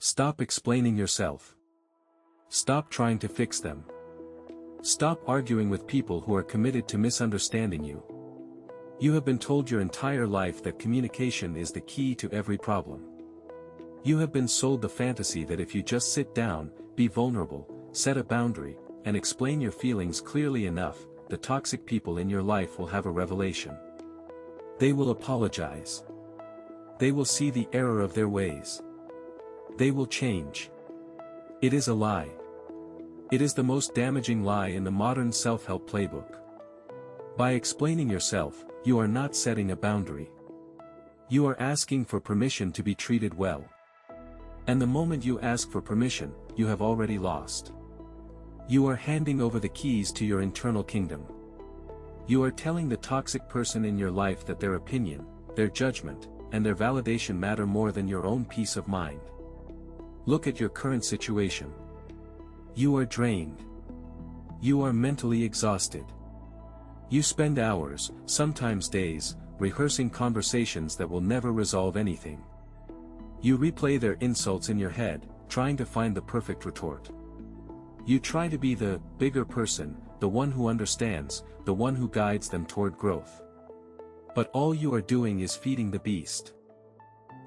Stop explaining yourself. Stop trying to fix them. Stop arguing with people who are committed to misunderstanding you. You have been told your entire life that communication is the key to every problem. You have been sold the fantasy that if you just sit down, be vulnerable, set a boundary, and explain your feelings clearly enough, the toxic people in your life will have a revelation. They will apologize. They will see the error of their ways. They will change. It is a lie. It is the most damaging lie in the modern self-help playbook. By explaining yourself, you are not setting a boundary. You are asking for permission to be treated well. And the moment you ask for permission, you have already lost. You are handing over the keys to your internal kingdom. You are telling the toxic person in your life that their opinion, their judgment, and their validation matter more than your own peace of mind. Look at your current situation. You are drained. You are mentally exhausted. You spend hours, sometimes days, rehearsing conversations that will never resolve anything. You replay their insults in your head, trying to find the perfect retort. You try to be the bigger person, the one who understands, the one who guides them toward growth. But all you are doing is feeding the beast.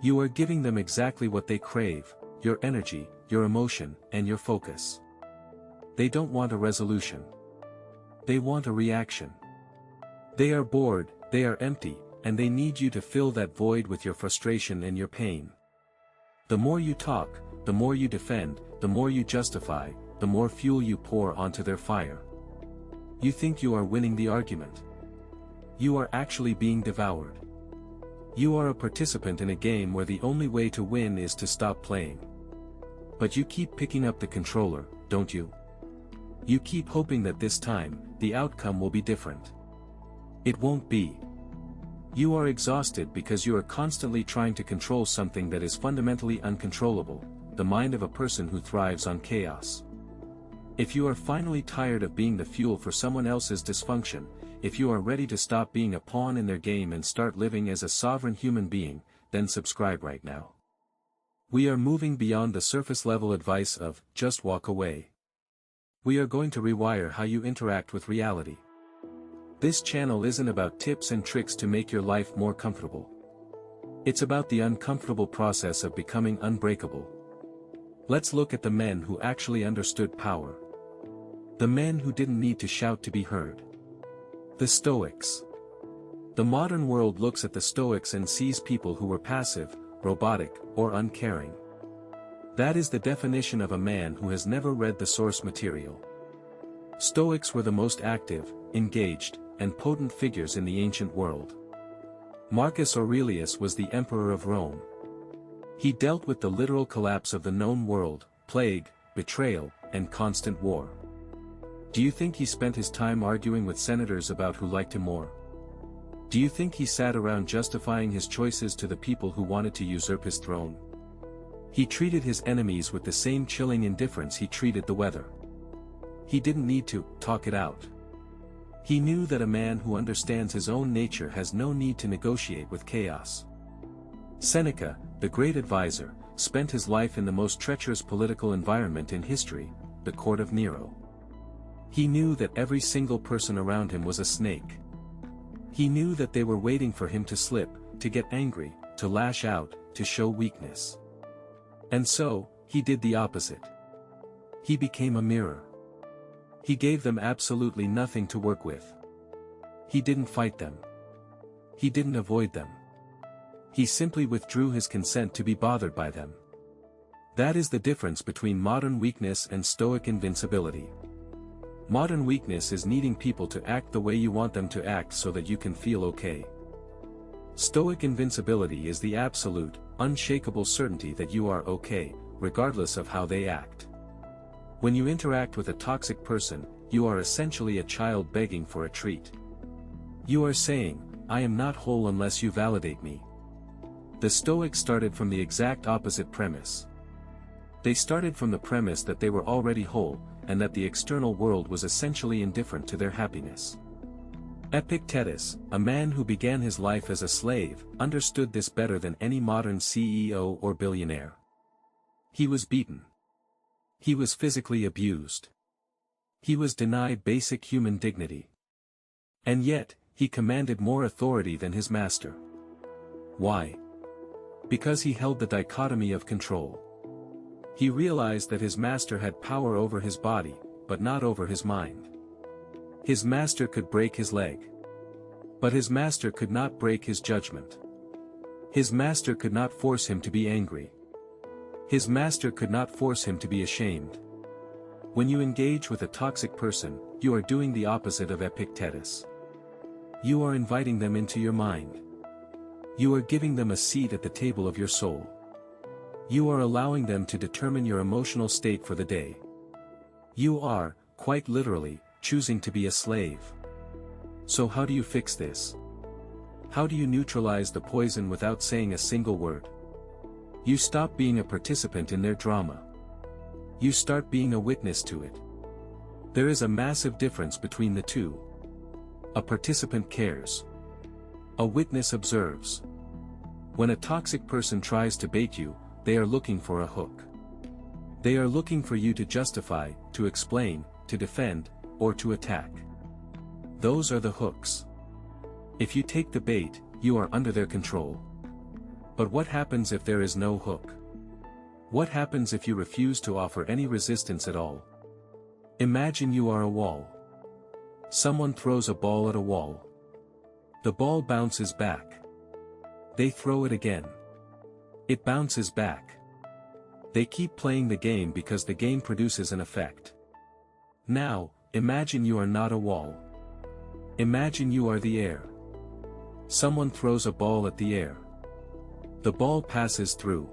You are giving them exactly what they crave, your energy, your emotion, and your focus. They don't want a resolution. They want a reaction. They are bored, they are empty, and they need you to fill that void with your frustration and your pain. The more you talk, the more you defend, the more you justify, the more fuel you pour onto their fire. You think you are winning the argument. You are actually being devoured. You are a participant in a game where the only way to win is to stop playing. But you keep picking up the controller, don't you? You keep hoping that this time, the outcome will be different. It won't be. You are exhausted because you are constantly trying to control something that is fundamentally uncontrollable, the mind of a person who thrives on chaos. If you are finally tired of being the fuel for someone else's dysfunction, if you are ready to stop being a pawn in their game and start living as a sovereign human being, then subscribe right now. We are moving beyond the surface-level advice of, just walk away. We are going to rewire how you interact with reality. This channel isn't about tips and tricks to make your life more comfortable. It's about the uncomfortable process of becoming unbreakable. Let's look at the men who actually understood power. The men who didn't need to shout to be heard. The Stoics. The modern world looks at the Stoics and sees people who were passive, robotic, or uncaring. That is the definition of a man who has never read the source material. Stoics were the most active, engaged, and potent figures in the ancient world. Marcus Aurelius was the emperor of Rome. He dealt with the literal collapse of the known world, plague, betrayal, and constant war. Do you think he spent his time arguing with senators about who liked him more? Do you think he sat around justifying his choices to the people who wanted to usurp his throne? He treated his enemies with the same chilling indifference he treated the weather. He didn't need to talk it out. He knew that a man who understands his own nature has no need to negotiate with chaos. Seneca, the great advisor, spent his life in the most treacherous political environment in history, the court of Nero. He knew that every single person around him was a snake. He knew that they were waiting for him to slip, to get angry, to lash out, to show weakness. And so, he did the opposite. He became a mirror. He gave them absolutely nothing to work with. He didn't fight them. He didn't avoid them. He simply withdrew his consent to be bothered by them. That is the difference between modern weakness and Stoic invincibility. Modern weakness is needing people to act the way you want them to act so that you can feel okay. Stoic invincibility is the absolute, unshakable certainty that you are okay, regardless of how they act. When you interact with a toxic person, you are essentially a child begging for a treat. You are saying, I am not whole unless you validate me. The Stoics started from the exact opposite premise. They started from the premise that they were already whole, and that the external world was essentially indifferent to their happiness. Epictetus, a man who began his life as a slave, understood this better than any modern CEO or billionaire. He was beaten. He was physically abused. He was denied basic human dignity. And yet, he commanded more authority than his master. Why? Because he held the dichotomy of control. He realized that his master had power over his body, but not over his mind. His master could break his leg. But his master could not break his judgment. His master could not force him to be angry. His master could not force him to be ashamed. When you engage with a toxic person, you are doing the opposite of Epictetus. You are inviting them into your mind. You are giving them a seat at the table of your soul. You are allowing them to determine your emotional state for the day. You are, quite literally, choosing to be a slave. So how do you fix this? How do you neutralize the poison without saying a single word? You stop being a participant in their drama. You start being a witness to it. There is a massive difference between the two. A participant cares. A witness observes. When a toxic person tries to bait you, they are looking for a hook. They are looking for you to justify, to explain, to defend, or to attack. Those are the hooks. If you take the bait, you are under their control. But what happens if there is no hook? What happens if you refuse to offer any resistance at all? Imagine you are a wall. Someone throws a ball at a wall. The ball bounces back. They throw it again. It bounces back. They keep playing the game because the game produces an effect. Now, imagine you are not a wall. Imagine you are the air. Someone throws a ball at the air. The ball passes through.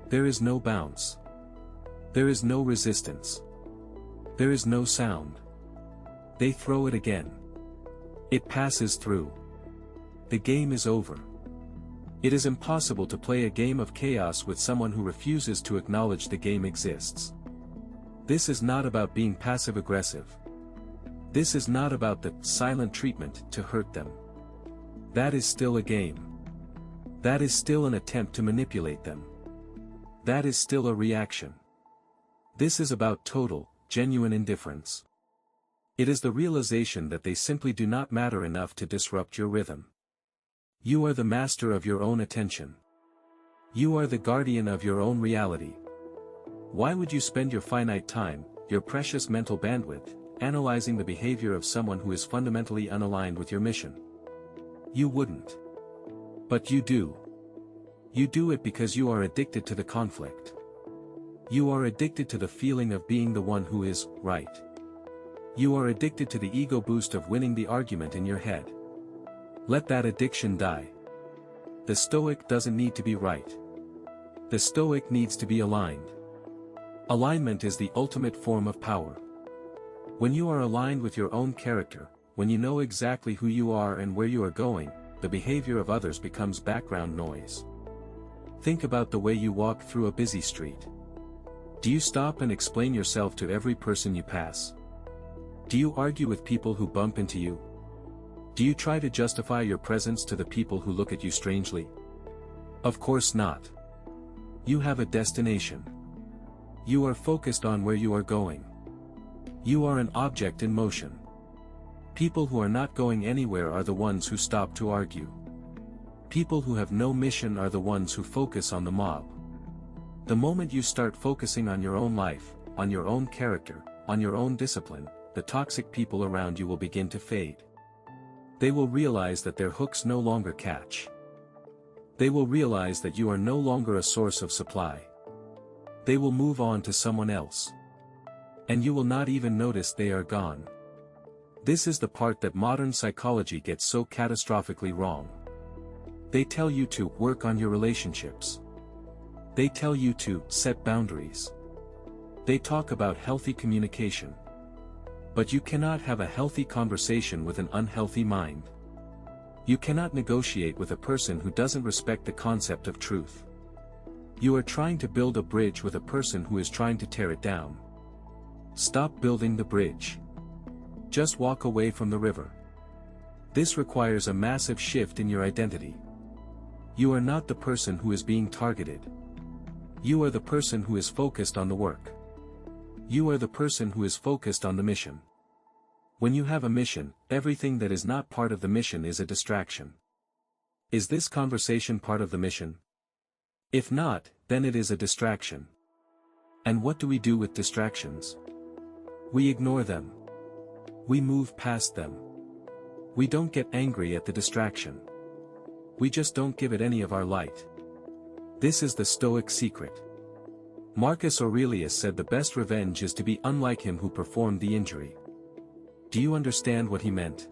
There is no bounce. There is no resistance. There is no sound. They throw it again. It passes through. The game is over. It is impossible to play a game of chaos with someone who refuses to acknowledge the game exists. This is not about being passive-aggressive. This is not about the silent treatment to hurt them. That is still a game. That is still an attempt to manipulate them. That is still a reaction. This is about total, genuine indifference. It is the realization that they simply do not matter enough to disrupt your rhythm. You are the master of your own attention. You are the guardian of your own reality. Why would you spend your finite time, your precious mental bandwidth, analyzing the behavior of someone who is fundamentally unaligned with your mission? You wouldn't. But you do. You do it because you are addicted to the conflict. You are addicted to the feeling of being the one who is right. You are addicted to the ego boost of winning the argument in your head. Let that addiction die. The Stoic doesn't need to be right. The Stoic needs to be aligned. Alignment is the ultimate form of power. When you are aligned with your own character, when you know exactly who you are and where you are going, the behavior of others becomes background noise. Think about the way you walk through a busy street. Do you stop and explain yourself to every person you pass? Do you argue with people who bump into you? Do you try to justify your presence to the people who look at you strangely? Of course not. You have a destination. You are focused on where you are going. You are an object in motion. People who are not going anywhere are the ones who stop to argue. People who have no mission are the ones who focus on the mob. The moment you start focusing on your own life, on your own character, on your own discipline, the toxic people around you will begin to fade. They will realize that their hooks no longer catch. They will realize that you are no longer a source of supply. They will move on to someone else. And you will not even notice they are gone. This is the part that modern psychology gets so catastrophically wrong. They tell you to work on your relationships. They tell you to set boundaries. They talk about healthy communication. But you cannot have a healthy conversation with an unhealthy mind. You cannot negotiate with a person who doesn't respect the concept of truth. You are trying to build a bridge with a person who is trying to tear it down. Stop building the bridge. Just walk away from the river. This requires a massive shift in your identity. You are not the person who is being targeted. You are the person who is focused on the work. You are the person who is focused on the mission. When you have a mission, everything that is not part of the mission is a distraction. Is this conversation part of the mission? If not, then it is a distraction. And what do we do with distractions? We ignore them. We move past them. We don't get angry at the distraction. We just don't give it any of our light. This is the Stoic secret. Marcus Aurelius said the best revenge is to be unlike him who performed the injury. Do you understand what he meant?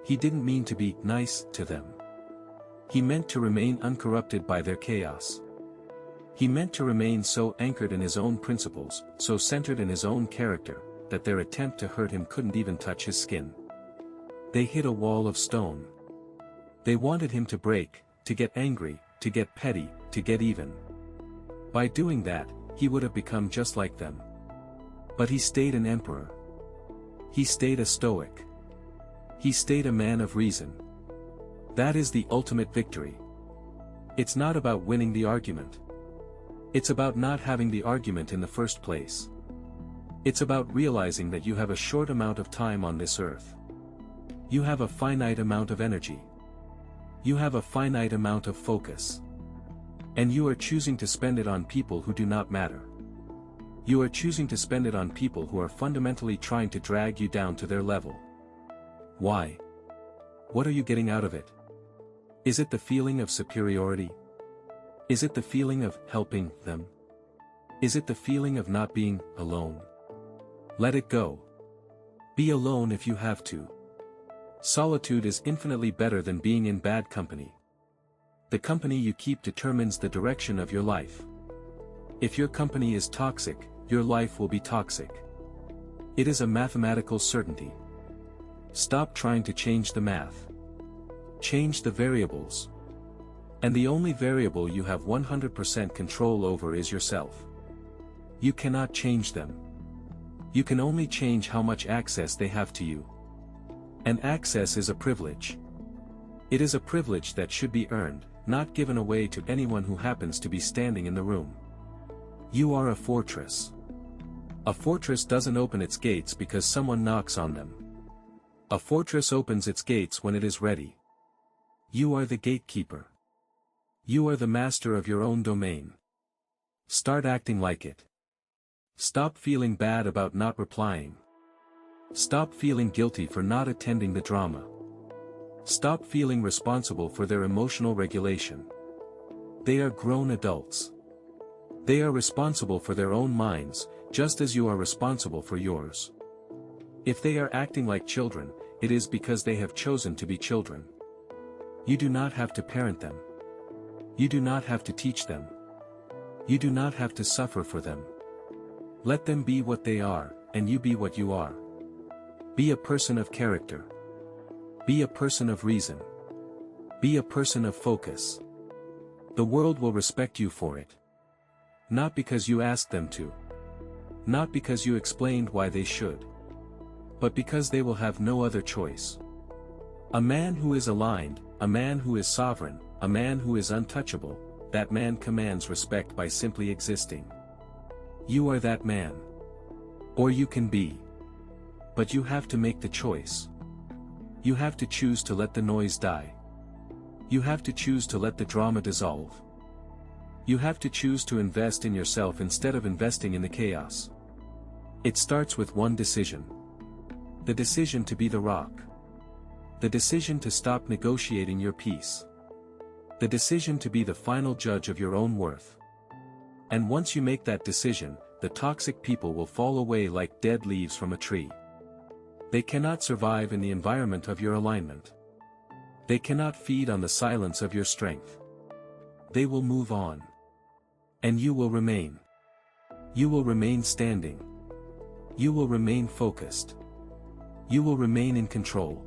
He didn't mean to be nice to them. He meant to remain uncorrupted by their chaos. He meant to remain so anchored in his own principles, so centered in his own character, that their attempt to hurt him couldn't even touch his skin. They hit a wall of stone. They wanted him to break, to get angry, to get petty, to get even. By doing that, he would have become just like them. But he stayed an emperor. He stayed a Stoic. He stayed a man of reason. That is the ultimate victory. It's not about winning the argument. It's about not having the argument in the first place. It's about realizing that you have a short amount of time on this earth. You have a finite amount of energy. You have a finite amount of focus. And you are choosing to spend it on people who do not matter. You are choosing to spend it on people who are fundamentally trying to drag you down to their level. Why? What are you getting out of it? Is it the feeling of superiority? Is it the feeling of helping them? Is it the feeling of not being alone? Let it go. Be alone if you have to. Solitude is infinitely better than being in bad company. The company you keep determines the direction of your life. If your company is toxic, your life will be toxic. It is a mathematical certainty. Stop trying to change the math. Change the variables. And the only variable you have 100% control over is yourself. You cannot change them. You can only change how much access they have to you. And access is a privilege. It is a privilege that should be earned, not given away to anyone who happens to be standing in the room. You are a fortress. A fortress doesn't open its gates because someone knocks on them. A fortress opens its gates when it is ready. You are the gatekeeper. You are the master of your own domain. Start acting like it. Stop feeling bad about not replying. Stop feeling guilty for not attending the drama. Stop feeling responsible for their emotional regulation. They are grown adults. They are responsible for their own minds, just as you are responsible for yours. If they are acting like children, it is because they have chosen to be children. You do not have to parent them. You do not have to teach them. You do not have to suffer for them. Let them be what they are, and you be what you are. Be a person of character. Be a person of reason. Be a person of focus. The world will respect you for it. Not because you asked them to. Not because you explained why they should. But because they will have no other choice. A man who is aligned, a man who is sovereign, a man who is untouchable, that man commands respect by simply existing. You are that man. Or you can be. But you have to make the choice. You have to choose to let the noise die. You have to choose to let the drama dissolve. You have to choose to invest in yourself instead of investing in the chaos. It starts with one decision. The decision to be the rock. The decision to stop negotiating your peace. The decision to be the final judge of your own worth. And once you make that decision, the toxic people will fall away like dead leaves from a tree. They cannot survive in the environment of your alignment. They cannot feed on the silence of your strength. They will move on. And you will remain. You will remain standing. You will remain focused. You will remain in control.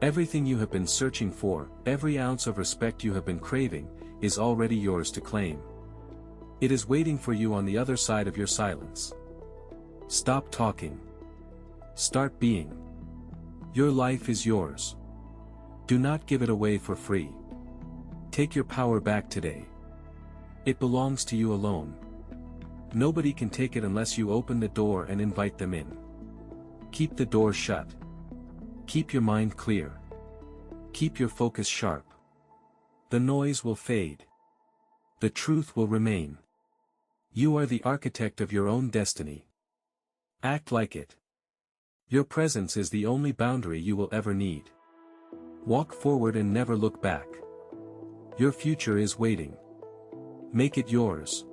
Everything you have been searching for, every ounce of respect you have been craving, is already yours to claim. It is waiting for you on the other side of your silence. Stop talking. Start being. Your life is yours. Do not give it away for free. Take your power back today. It belongs to you alone. Nobody can take it unless you open the door and invite them in. Keep the door shut. Keep your mind clear. Keep your focus sharp. The noise will fade. The truth will remain. You are the architect of your own destiny. Act like it. Your presence is the only boundary you will ever need. Walk forward and never look back. Your future is waiting. Make it yours.